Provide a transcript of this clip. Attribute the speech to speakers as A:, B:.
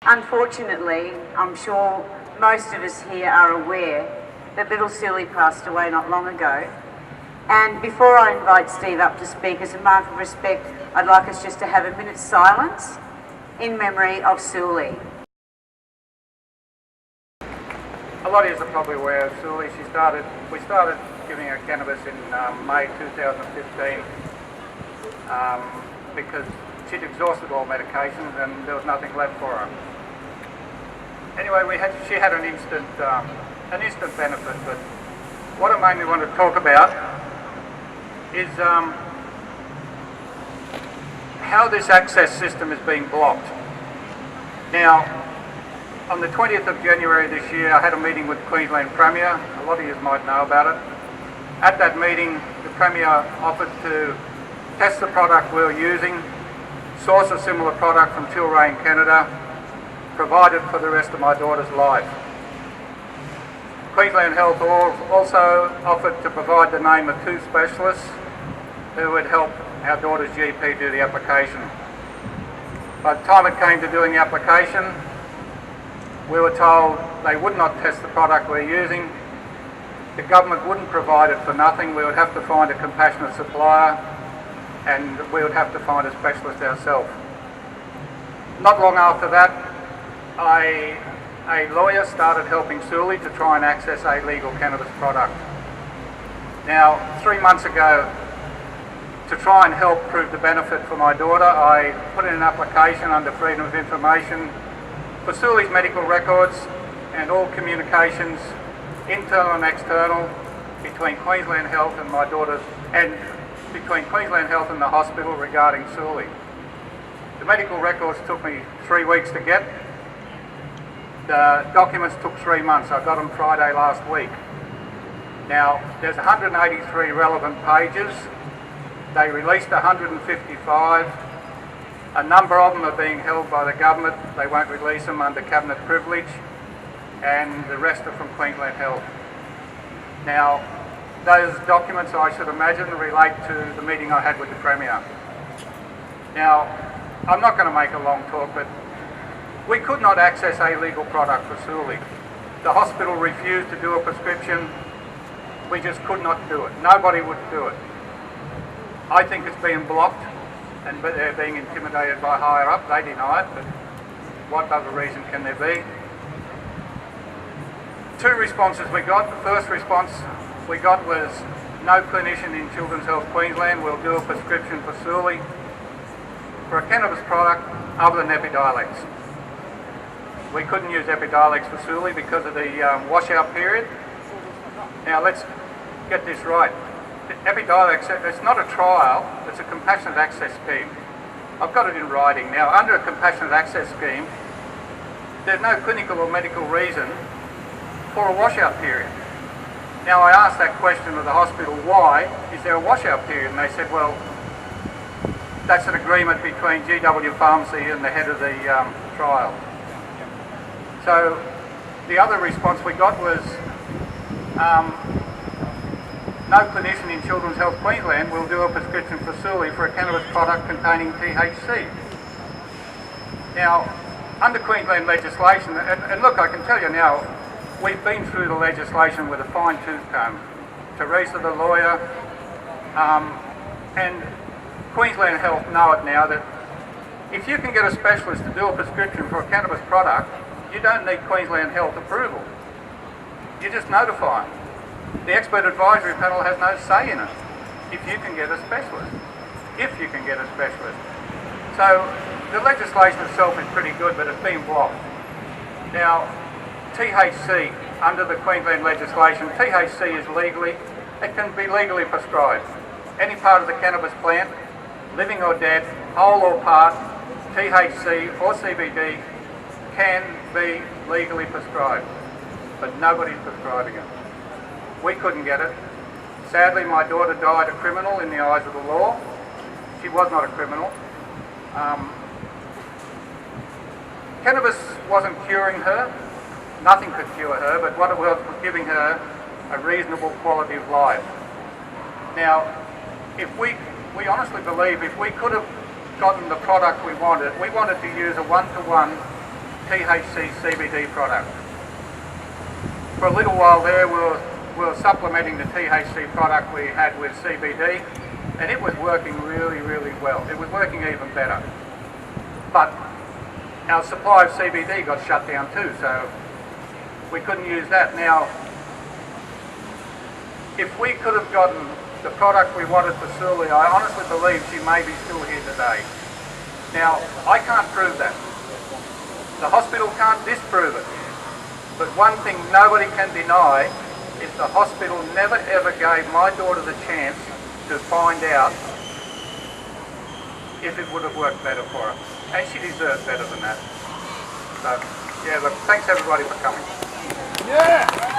A: Unfortunately, I'm sure most of us here are aware that little Sulie passed away not long ago. And before I invite Steve up to speak, as a mark of respect, I'd like us just to have a minute's silence in memory of Sulie.
B: A lot of you are probably aware of Sulie. We started giving her cannabis in May 2015 because she'd exhausted all medications and there was nothing left for her. Anyway, she had an instant benefit, but what I mainly want to talk about is how this access system is being blocked. Now, on the 20th of January this year, I had a meeting with the Queensland Premier. A lot of you might know about it. At that meeting, the Premier offered to test the product we were using, source a similar product from Tilray in Canada, provide it for the rest of my daughter's life. Queensland Health also offered to provide the name of 2 specialists who would help our daughter's GP do the application. By the time it came to doing the application, we were told they would not test the product we're using. The government wouldn't provide it for nothing. We would have to find a compassionate supplier and we would have to find a specialist ourselves. Not long after that, a lawyer started helping Sulie to try and access a legal cannabis product. Now, 3 months ago, to try and help prove the benefit for my daughter, I put in an application under Freedom of Information for Sulie's medical records and all communications, internal and external, between Queensland Health and my daughter's, and between Queensland Health and the hospital regarding Sulie. The medical records took me 3 weeks to get. The documents took 3 months. I got them Friday last week. Now, there's 183 relevant pages. They released 155. A number of them are being held by the government. They won't release them under cabinet privilege. And the rest are from Queensland Health. Now, those documents, I should imagine, relate to the meeting I had with the Premier. Now, I'm not going to make a long talk, but we could not access a legal product for Sulie. The hospital refused to do a prescription. We just could not do it. Nobody would do it. I think it's being blocked and they're being intimidated by higher up. They deny it, but what other reason can there be? 2 responses we got. The first response we got was no clinician in Children's Health Queensland will do a prescription for Sulie for a cannabis product other than Epidiolex. We couldn't use Epidiolex for Sulie because of the washout period. Now let's get this right. Epidiolex, it's not a trial, it's a compassionate access scheme. I've got it in writing. Now, under a compassionate access scheme, there's no clinical or medical reason for a washout period. Now, I asked that question of the hospital, why is there a washout period? And they said, well, that's an agreement between GW Pharmacy and the head of the trial. So the other response we got was no clinician in Children's Health Queensland will do a prescription for Sulie for a cannabis product containing THC. Now, under Queensland legislation, and look, I can tell you now, we've been through the legislation with a fine-tooth comb. Teresa, the lawyer, and Queensland Health know it now that if you can get a specialist to do a prescription for a cannabis product, you don't need Queensland Health approval. You just notify them. The expert advisory panel has no say in it if you can get a specialist. If you can get a specialist. So the legislation itself is pretty good, but it's been blocked. Now, THC, under the Queensland legislation, THC is it can be legally prescribed. Any part of the cannabis plant, living or dead, whole or part, THC or CBD can be legally prescribed, but nobody's prescribing it. We couldn't get it. Sadly, my daughter died a criminal in the eyes of the law. She was not a criminal. Cannabis wasn't curing her. Nothing could cure her, but what it was giving her a reasonable quality of life. Now, if we honestly believe if we could have gotten the product we wanted to use a one-to-one THC CBD product. For a little while there, we were supplementing the THC product we had with CBD, and it was working really, really well. It was working even better. But our supply of CBD got shut down too, so we couldn't use that. Now, if we could have gotten the product we wanted for Sully, I honestly believe she may be still here today. Now, I can't prove that. The hospital can't disprove it. But one thing nobody can deny is the hospital never ever gave my daughter the chance to find out if it would have worked better for her. And she deserves better than that. So, yeah, look, thanks everybody for coming.
C: Yeah!